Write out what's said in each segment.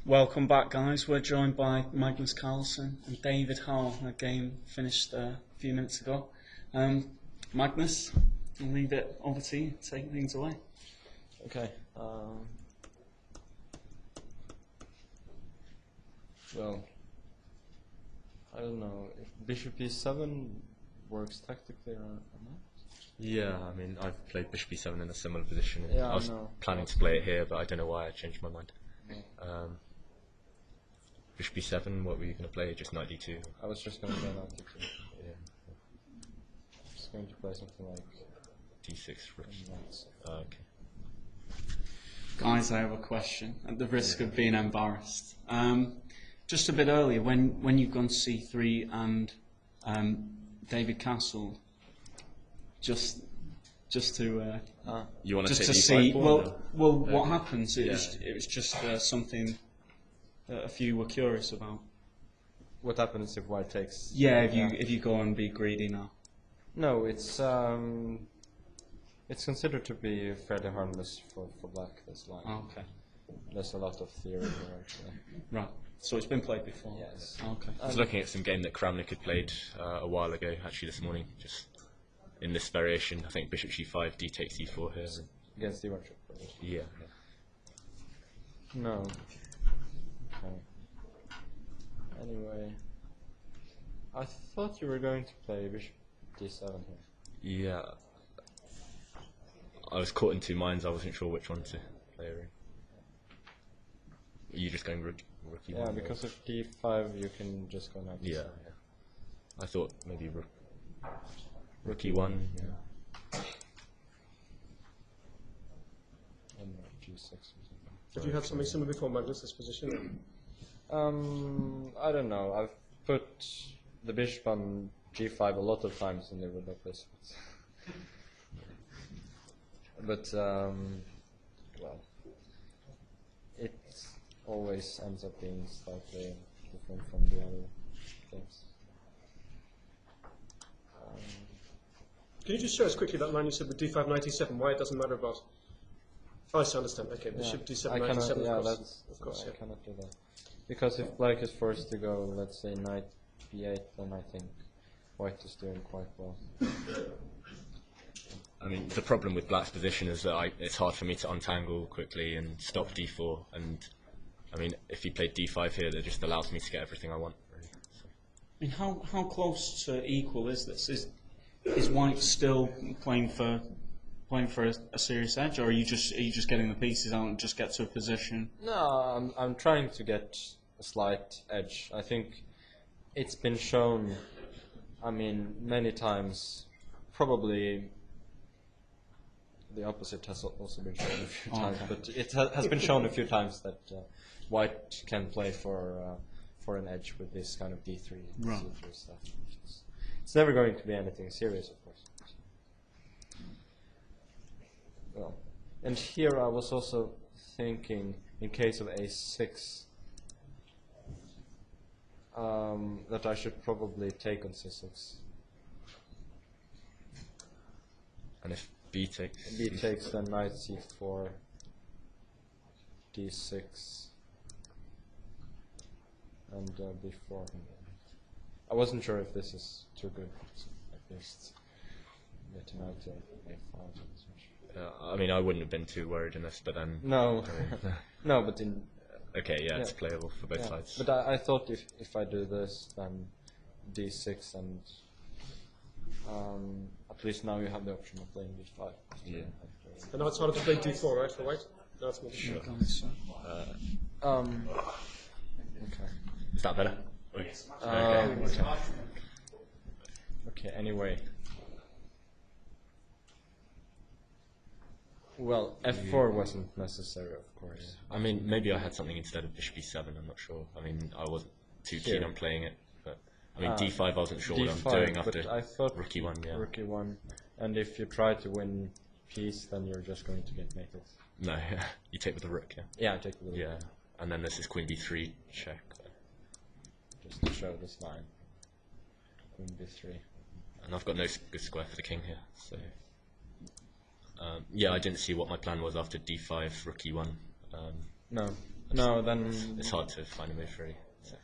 Welcome back, guys. We're joined by Magnus Carlsen and David Howell. The game finished a few minutes ago. Magnus, I'll leave it over to you. Take things away. Okay. Well, I don't know if Bishop E7 works tactically or not. Yeah, I mean, I've played Bishop E7 in a similar position. And Yeah, I was planning to play it here, but I don't know why I changed my mind. No. Bishop E7, what were you going to play? Just Knight D2? I was just going to go Knight D2. Yeah. Just going to play something like D6 rook. Okay. Guys, I have a question, at the risk of being embarrassed. Just a bit earlier, when you've gone C3 and David Castle, just to you want just to to take see, D5 what happens? It Yeah. was just something that a few were curious about. what happens if white takes. Yeah, if you go and be greedy now. No, it's considered to be fairly harmless for black. This line. Oh, okay. There's a lot of theory here actually. Right. So it's been played before. Yes. Okay. I was looking at some game that Kramnik had played a while ago, actually this morning, just in this variation. I think Bishop G5, D takes E4 here. Against the bishop. Yeah. No. Okay. Anyway, I thought you were going to play Bishop D7 here. Yeah. I was caught in two minds. I wasn't sure which one to play. Are you just going rookie Yeah, one? because of D5 you can just go Knight Yeah. D7. I thought maybe rookie one. Yeah. And G6 or something. Did you have something similar before Magnus' position? I don't know. I've put the bishop on G5 a lot of times and they would not this. But well, it always ends up being slightly different from the other things. Can you just show us quickly that line you said with D5 97, why it doesn't matter about... Oh, I see, understand. Okay, Bishop D7 I cannot, 97, yeah, of course. that's, Of course, I yeah. cannot do that. Because if black is forced to go, let's say, Knight B8, then I think white is doing quite well. I mean, the problem with black's position is that it's hard for me to untangle quickly and stop D4. And I mean, if he played D5 here, that just allows me to get everything I want. Really. So. I mean, how close to equal is this? Is white still playing for a serious edge, or are you just getting the pieces out and just get to a position? No, I'm trying to get a slight edge. I think it's been shown, I mean, many times, probably the opposite has also been shown a few times, but it has been shown a few times that white can play for an edge with this kind of D3 and Right. C3 stuff. It's never going to be anything serious, of course. Well, and here I was also thinking, in case of A6, that I should probably take on C6. And if B takes... B takes, then Knight C4, D6, and B4. I wasn't sure if this is too good, so at least get him out to A5. I mean, I wouldn't have been too worried in this, but then... No, no, but in... Okay, yeah, it's playable for both yeah. sides. But I thought if I do this, then D6 and at least now you have the option of playing D5. Yeah. And now it's harder to play D4, right, for white? Now it's more Sure. Okay. Is that better? Okay. Okay, anyway. Well, F4 wasn't necessary, of course. I mean, maybe I had something instead of Bishop E7, I'm not sure. I mean, I wasn't too keen on playing it, but I mean, D5 I wasn't sure what I'm doing after I thought rookie one, yeah. Rookie one, and if you try to win piece, then you're just going to get mated. No, you take with the rook, yeah. Yeah, I take the rook. Yeah, and then this is Queen B3 check. Just to show this line. Queen B3. And I've got no good square for the king here, so... yeah, I didn't see what my plan was after D5, Rook E1. No. No, then It's hard to find a move really. So.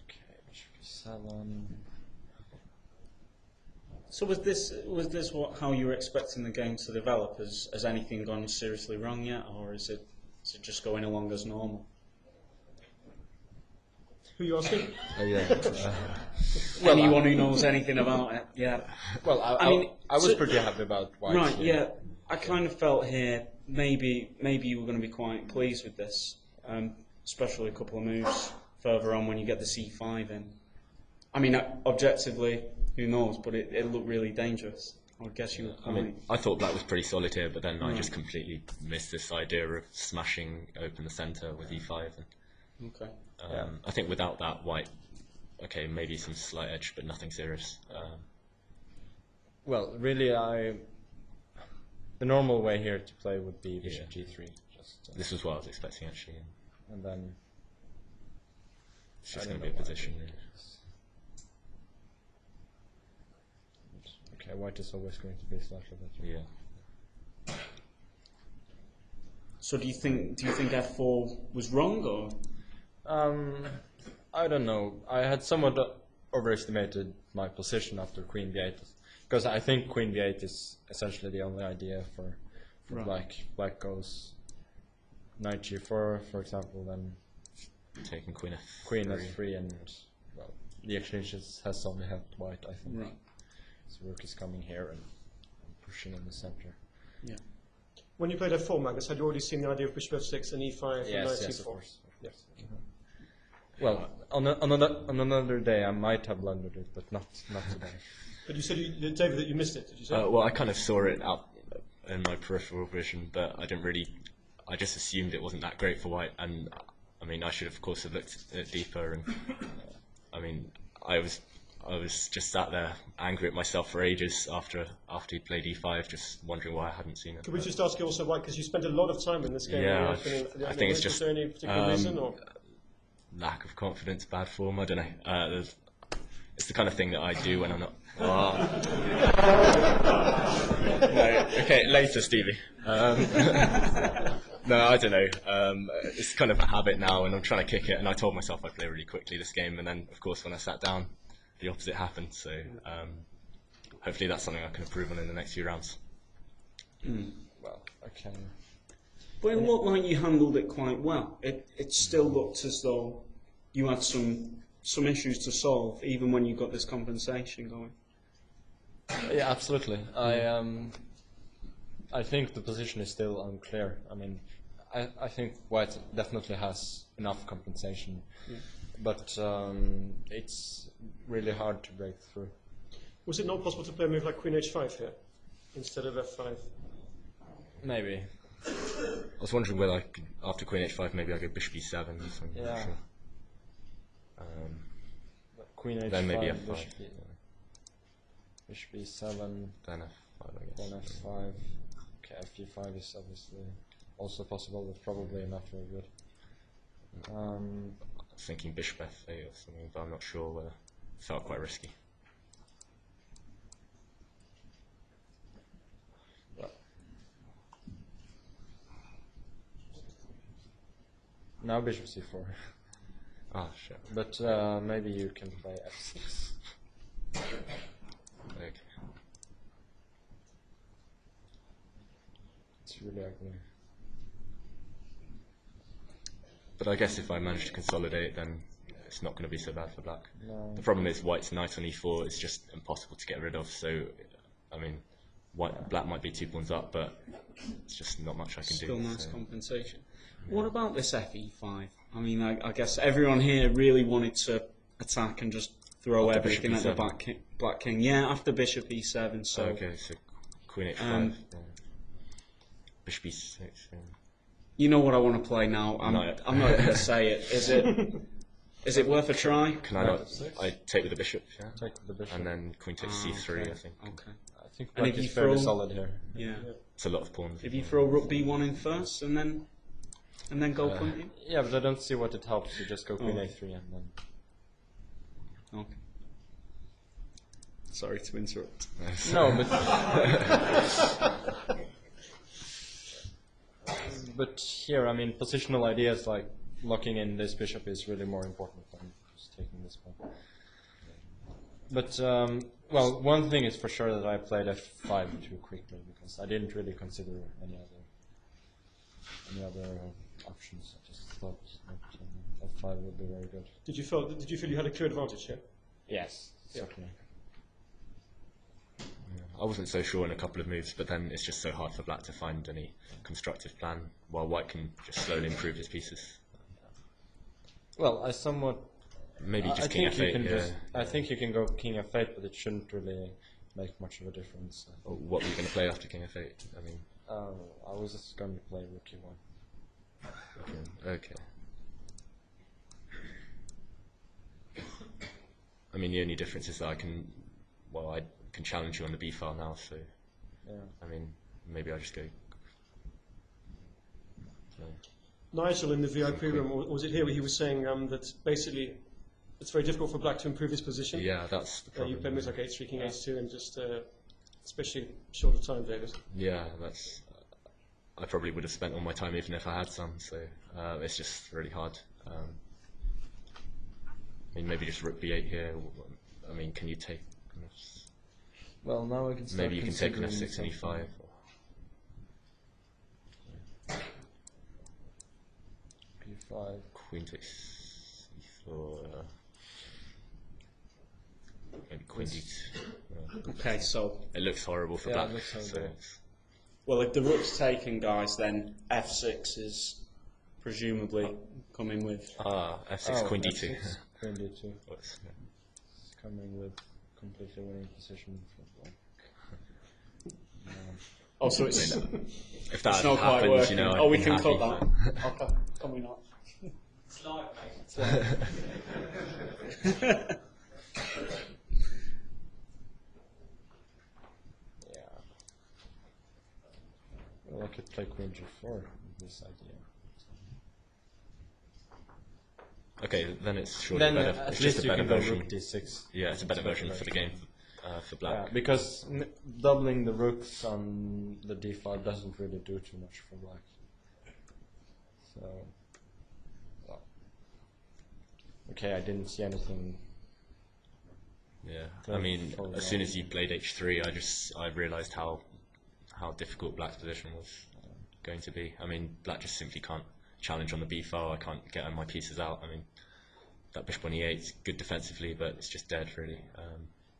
okay, bishop e7. So was this how you were expecting the game to develop? Has anything gone seriously wrong yet, or is it just going along as normal? Who are you asking? Oh yeah. Anyone who knows anything about it, yeah. Well, I mean, I was so- pretty happy about white. Right, yeah. I kind of felt here maybe you were going to be quite pleased with this, especially a couple of moves further on when you get the c5 in. I mean, objectively, who knows? But it looked really dangerous. I guess you were I quite... mean, I thought black was pretty solid here, but then I just completely missed this idea of smashing open the centre with e5. And, Okay. I think without that, white, okay, maybe some slight edge, but nothing serious. Well, really, the normal way here to play would be bishop g3. Just This was what I was expecting actually. and then It's just I going don't to be a know position. okay, white is always going to be slightly better. Yeah. So do you think f4 was wrong, or? I don't know. I had somewhat overestimated my position after queen b8, because I think queen b8 is essentially the only idea for Right. black. Black goes knight g4, for example, then Taking queen f3. queen f3, and well, the exchanges has only helped white, I think. Right. So rook is coming here and pushing in the center. Yeah. When you played f4, Magnus, had you already seen the idea of bishop f6 and e5 and knight Yes, c4? of course. Yes. Well, on another day I might have blundered it, but not today. But you said, David, that you missed it, did you say? Well, I kind of saw it out in my peripheral vision, but I didn't really. I just assumed it wasn't that great for white, and I mean, I should of course have looked at it deeper. And I mean, I was just sat there angry at myself for ages after he played e5, just wondering why I hadn't seen it. Could we just ask you also why? Because you spent a lot of time in this game. Yeah, I think it's was just, there any particular reason, or? Lack of confidence, bad form. I don't know. It's the kind of thing that I do when I'm not. No, okay, later, Stevie. No, I don't know. It's kind of a habit now, and I'm trying to kick it. And I told myself I'd play really quickly this game, and then, of course, when I sat down, the opposite happened. So hopefully, that's something I can improve on in the next few rounds. Well, okay. But it looked like you handled it quite well. It still looked as though you had some issues to solve, even when you got this compensation going. Yeah, absolutely. I think the position is still unclear. I mean, I think white definitely has enough compensation, but it's really hard to break through. Was it not possible to play a move like queen h5 here instead of f5? Maybe. I was wondering whether I could, after queen h5, maybe I go bishop e7. I'm not Yeah. sure. But queen h5, Then maybe f5. Bishop e7, Then f5, I guess. then f5. Okay, f5 is obviously also possible, but probably not very good. I was thinking bishop f8 or something, but I'm not sure whether. It felt quite risky. Now bishop c4. Ah, shit. But maybe you can play f6. Okay. It's really ugly. But I guess if I manage to consolidate, then it's not going to be so bad for black. No. The problem is white's knight on e4 is just impossible to get rid of. So, I mean, black might be 2 pawns up, but it's just not much I can do. Still nice so. compensation. What about this fe5? I mean, I guess everyone here really wanted to attack and just throw After everything at bishop the e7. black king. Yeah, after bishop e7. So Okay, so queen h5. Yeah. Bishop e6. Yeah. you know what I want to play now. I'm No. not going to say it. Is it worth a try? Can I not? I take with the bishop, yeah? Take the bishop. And then queen takes c3, okay. I think. Okay. I think And black if is you fairly throw- solid here. Yeah. It's a lot of pawns. If you throw rook b1 in first and then go couldn't you? Yeah, but I don't see what it helps. You just go queen Oh. a3 and then. Okay. Sorry to interrupt. No, but but here, I mean, positional ideas like locking in this bishop is really more important than just taking this pawn. But, well, one thing is for sure that I played f5 too quickly because I didn't really consider any other options. I just thought that f5 would be very good. Did you feel you had a clear advantage here? Yes, certainly. I wasn't so sure in a couple of moves, but then it's just so hard for black to find any constructive plan, while white can just slowly improve his pieces. Well, I somewhat... Maybe just I king think f8. you can I think you can go king f8, but it shouldn't really make much of a difference. Or what were you going to play after king f8? I mean, I was just going to play rook e1. okay. I mean, the only difference is that I can challenge you on the b file now. So, Yeah. I mean, maybe I just go. Nigel in the VIP room, or was it here where he was saying that basically it's very difficult for black to improve his position? Yeah, that's the problem. You play moves like h3, king h2, and just especially shorter time, David. Yeah, that's. I probably would have spent all my time even if I had some. So it's just really hard. I mean, maybe just rook b8 here. I mean, can you take? Well, now I can start. Maybe you can take an f6 and e5. b5. Queen takes e4. Maybe queen d2. Okay, so It looks horrible for Yeah, black. it looks horrible. So it's- well, if the rook's taken, guys, then f6 is presumably coming with. f6 queen d2. f6, queen d2. What's- yeah. It's coming with completely winning position for black. Oh, so it's If that it's not quite happens, working. you know. Oh, we I'm can happy. cut that. Okay, can we not? It's live, mate. Yeah. Well, I could play queen g4 with this idea. Okay, then it's surely Then better. at It's least just a you better can go version. rook d6. Yeah, it's a better version for the game for black. Yeah, because doubling the rooks on the d file doesn't really do too much for black. So, well. Okay, I didn't see anything. Yeah, Go I mean, for as soon as you played h3, I realised how difficult black's position was going to be. I mean, black just simply can't challenge on the b file. I can't get my pieces out. I mean, that bishop on e8 is good defensively, but it's just dead really.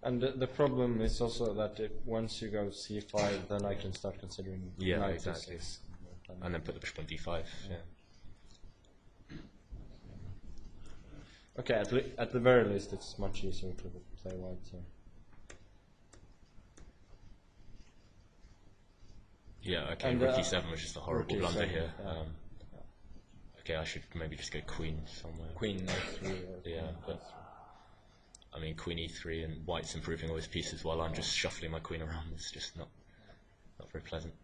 And the problem is also that once you go c5, then I can start considering Yeah, knight exactly. d6. And then put the bishop on d5. Yeah. Okay, at the very least, it's much easier to play white here. Yeah. Okay. And, Rook e7 was just a horrible rook blunder e7, here. yeah. Okay, I should maybe just go queen somewhere. Queen e3 or Yeah, queen but e3. I mean, queen e3 and white's improving all his pieces while I'm just shuffling my queen around. It's just not very pleasant.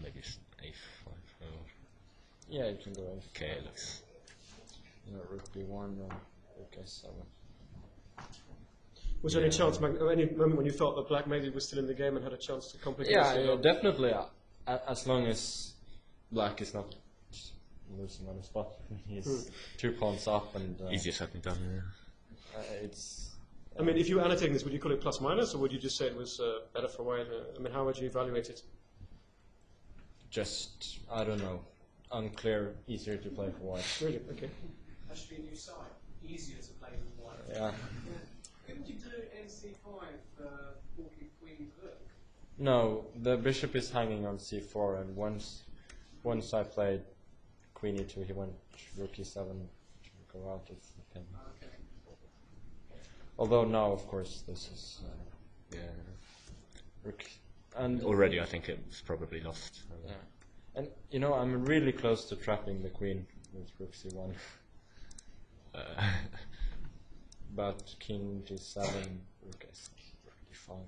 Maybe just a5. Oh. Yeah, you can go f5. Okay, it looks. Rook b1 or rook a7. Was there any chance, any moment when you felt that black maybe was still in the game and had a chance to complicate Yeah, this? yeah, definitely. As long as black is not losing on the spot, he's 2 pawns up, and Easier said than done. Yeah. it's. I mean, if you were annotating this, would you call it plus minus, or would you just say it was better for white? I mean, how would you evaluate it? Just, I don't know, unclear, easier to play for white. Really? Okay. That should be a new site. Easier to play than white. Yeah. Couldn't you do NC5 walking queen rook? No, the bishop is hanging on c4, and once I played queen e2, he went rook e7 to go out of the pin. Okay. Although now, of course, this is Yeah. rook. And Already, I think it's probably lost. yeah. And you know, I'm really close to trapping the queen with rook c1. But king g7, rook s, rook d5.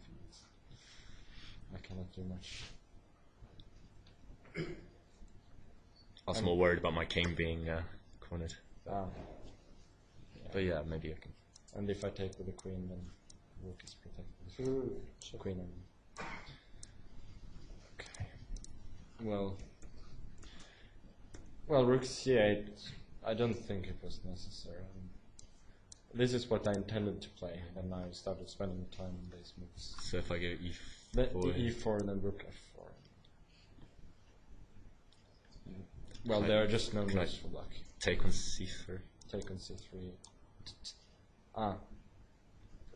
I cannot do much. I was more worried about my king being cornered. Ah. But yeah, maybe I can. And if I take with the queen, then rook is protected. Queen and Okay. well, rook c8. I don't think it was necessary. This is what I intended to play, and I started spending time on these moves. So if I go Then e4, e4 and then rook f4. Well, there are just no moves for black. take on c3. Take on c3.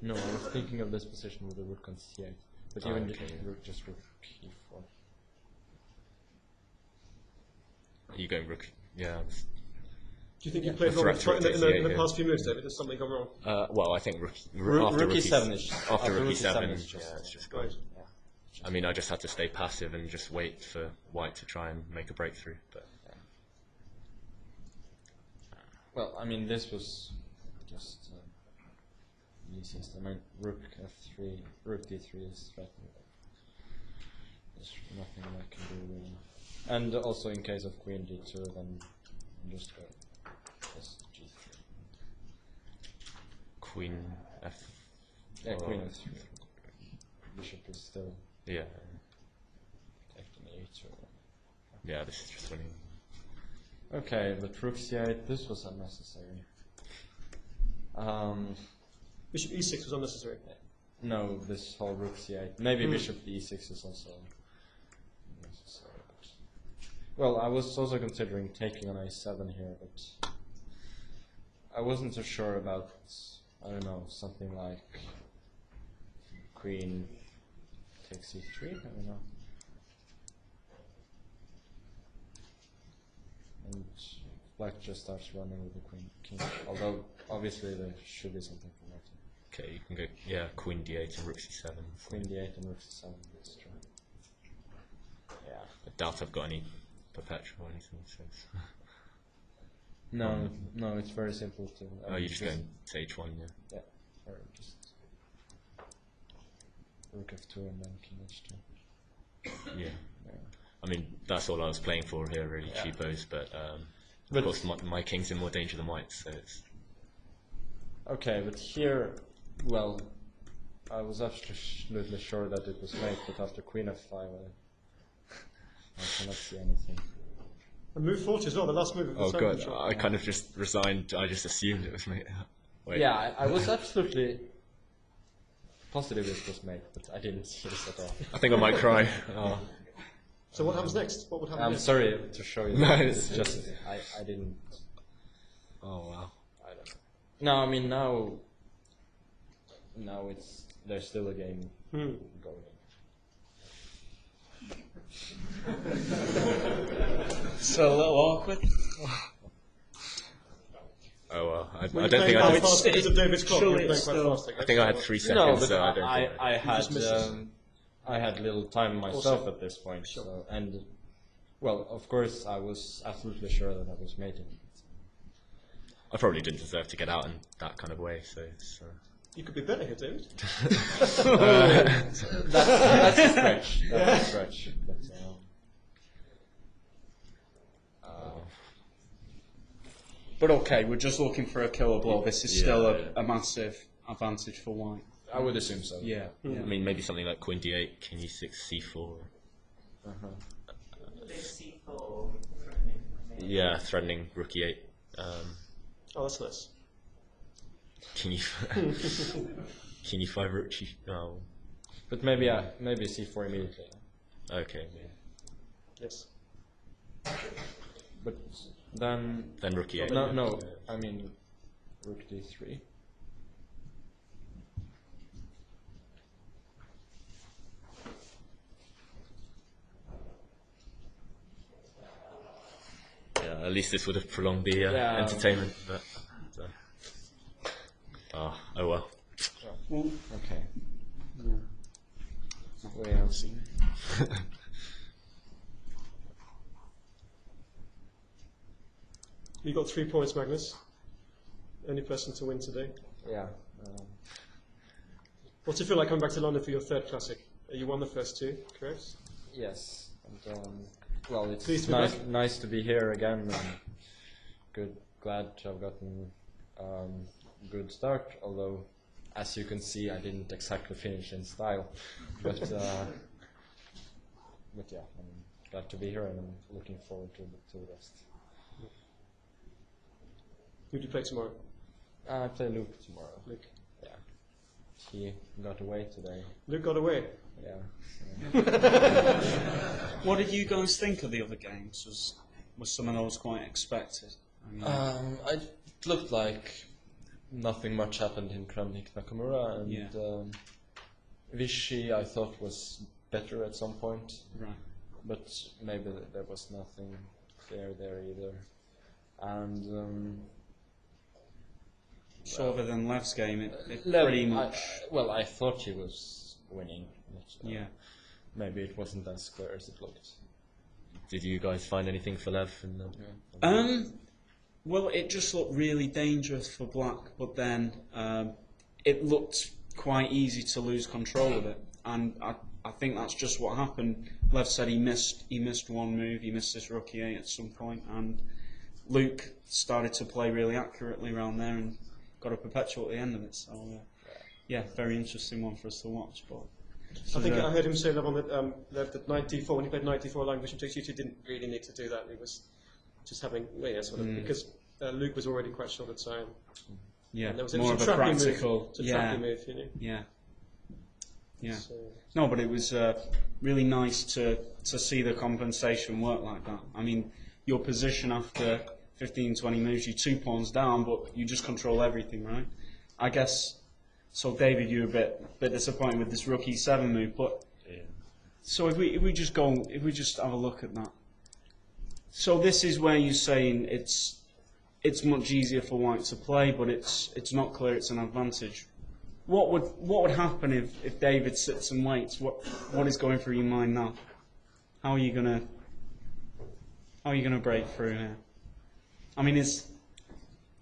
No, I was thinking of this position with the rook on c8, but even just rook e4. Are you going rook? Yeah. Do you think you played wrong in the past few moves, David? Has something gone wrong? Well, I think Rook e7 is after rook e7, is it's just great. Yeah. I mean, I just had to stay passive and just wait for white to try and make a breakthrough. But well, I mean, this was just the easiest. I mean, rook f3, rook d3 is threatening. There's nothing I can do really. And also, in case of queen d2, then just go g3. queen f. Yeah, queen f3. Bishop is still Yeah. taking e2. Yeah, this is just winning. Okay, but rook c8, this was unnecessary. Bishop e6 was unnecessary. No, this whole rook c8. Maybe bishop e6 is also necessary. Well, I was also considering taking on a7 here, but I wasn't so sure about, I don't know, something like queen takes e3, I don't know. And black just starts running with the queen king, although obviously there should be something for white. Okay, you can go, queen d8 and rook c7. Queen d8 and rook c7, that's true. Yeah. I doubt I've got any perpetual or anything, so No, it's very simple to... you're just going to h1, Yeah, or just rook f2 and then king h2. Yeah. I mean, that's all I was playing for here, really, cheapos, but of course my king's in more danger than white, so it's... Okay, but here, well, I was absolutely sure that it was mate, but after queen f5, I cannot see anything. And move 40 as well, the last move of the god, shot. I kind of just resigned, I just assumed it was mate. Wait. Yeah, I was absolutely positive it was mate, but I didn't see this at all. I think I might cry. Oh. So what happens next? What would happen I'm next? sorry to show you No, that. it's just, I didn't... Oh, wow. I don't know. No, I mean, now there's still a game going So a little awkward. Oh, well. I Were you don't think playing I quite did. fast because of David's clock? surely You were it's playing quite fast, I think I had 3 No, seconds, but so I don't think I had just missed I had little time myself Also, at this point, sure. so, and well, of course, I was absolutely sure that I was mating. I probably didn't deserve to get out in that kind of way, so it's... You could be better here, David. That's a stretch. That's a stretch. But, But okay, we're just looking for a killer blow. This is still a massive advantage for white. I would assume so. Yeah. I mean, maybe something like queen d8, king e6, c4. C4. Yeah, threatening rook e8. Oh, that's nice. King e5, king e5, rook g... Oh. But maybe c4 immediately. Okay. Yes. But then Then rook e8. no, I mean rook d3. Yeah, at least this would have prolonged the entertainment, but... oh well. Okay. Well, You got 3 points, Magnus. Only person to win today. yeah. What's it feel like coming back to London for your 3rd classic? You won the first 2, correct? Yes. And, well, it's Pleased to be back. nice to be here again. And glad to have gotten good start. Although, as you can see, I didn't exactly finish in style. But yeah. glad to be here, and I'm looking forward to the rest. Who do you play tomorrow? I play Luke tomorrow. Luke. Yeah. He got away today. Luke got away. Yeah. What did you guys think of the other games? Was some of those quite expected? It looked like nothing much happened in Kramnik Nakamura, and Vichy I thought was better at some point. Right. But maybe there was nothing clear there either. And So other than Lev's game, it Lev, pretty much... I thought he was winning. But, yeah. Maybe it wasn't as clear as it looked. Did you guys find anything for Lev? In the, Well, it just looked really dangerous for Black, but then it looked quite easy to lose control of it, and I think that's just what happened. Lev said he missed one move, he missed this rookie 8 at some point, and Luke started to play really accurately around there and got a perpetual at the end of it. So yeah, very interesting one for us to watch. But I think I heard him say Lev on that 94 when he played 94 language, and you two didn't really need to do that. He was just having because Luke was already quite short at time. Yeah, and there was more of a practical. trappy move, you know. Yeah. So, No, but it was really nice to see the compensation work like that. I mean, your position after 15, 20 moves, you're 2 pawns down, but you just control everything, right? I guess. So, David, you're a bit disappointed with this rookie 7 move, but so if we just have a look at that. So this is where you're saying it's much easier for White to play, but it's not clear it's an advantage. What would happen if David sits and waits? What is going through your mind now? How are you gonna break through here? I mean, is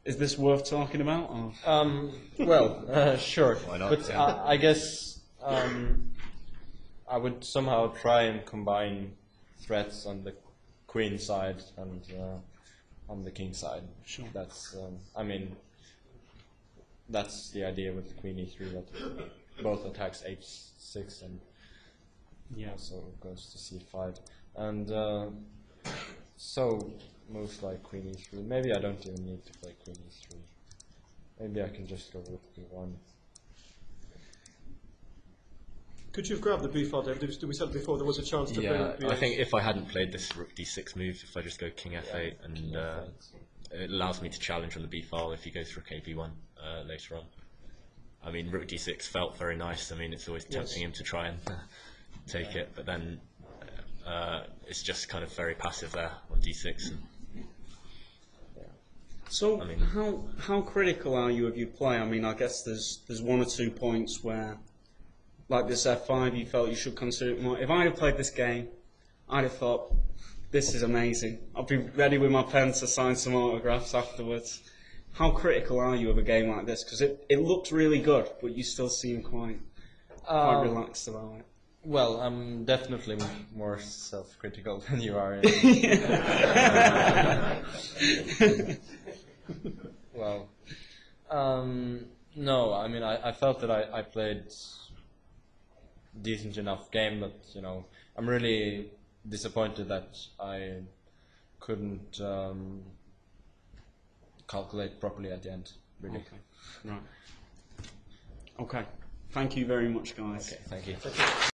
this worth talking about? Or? Sure. Why not? But I guess I would somehow try and combine threats on the queen side and on the king side. Sure. That's that's the idea with the queen e3, that both attacks h6 and also goes to c5. And so moves like queen e3. Maybe I don't even need to play queen e3. Maybe I can just go with b1. could you have grabbed the b file, David? Did we said before there was a chance to yeah, play I think if I hadn't played this rook d6 move, if I just go king f8, and it allows me to challenge on the b file if he goes rook a b1 later on. I mean, rook d6 felt very nice. I mean, it's always tempting him to try and take it, but then it's just kind of very passive there on d6. And, So how critical are you of your play? I mean, I guess there's 1 or 2 points where, like this f5, you felt you should consider it more. If I had played this game, I'd have thought, this is amazing. I'll be ready with my pen to sign some autographs afterwards. How critical are you of a game like this? Because it looked really good, but you still seem quite relaxed about it. Well, I'm definitely more self-critical than you are. Well, no, I mean, I felt that I played decent enough game, but, you know, I'm really disappointed that I couldn't calculate properly at the end, really. Okay, right. Okay, thank you very much, guys. Okay, thank you.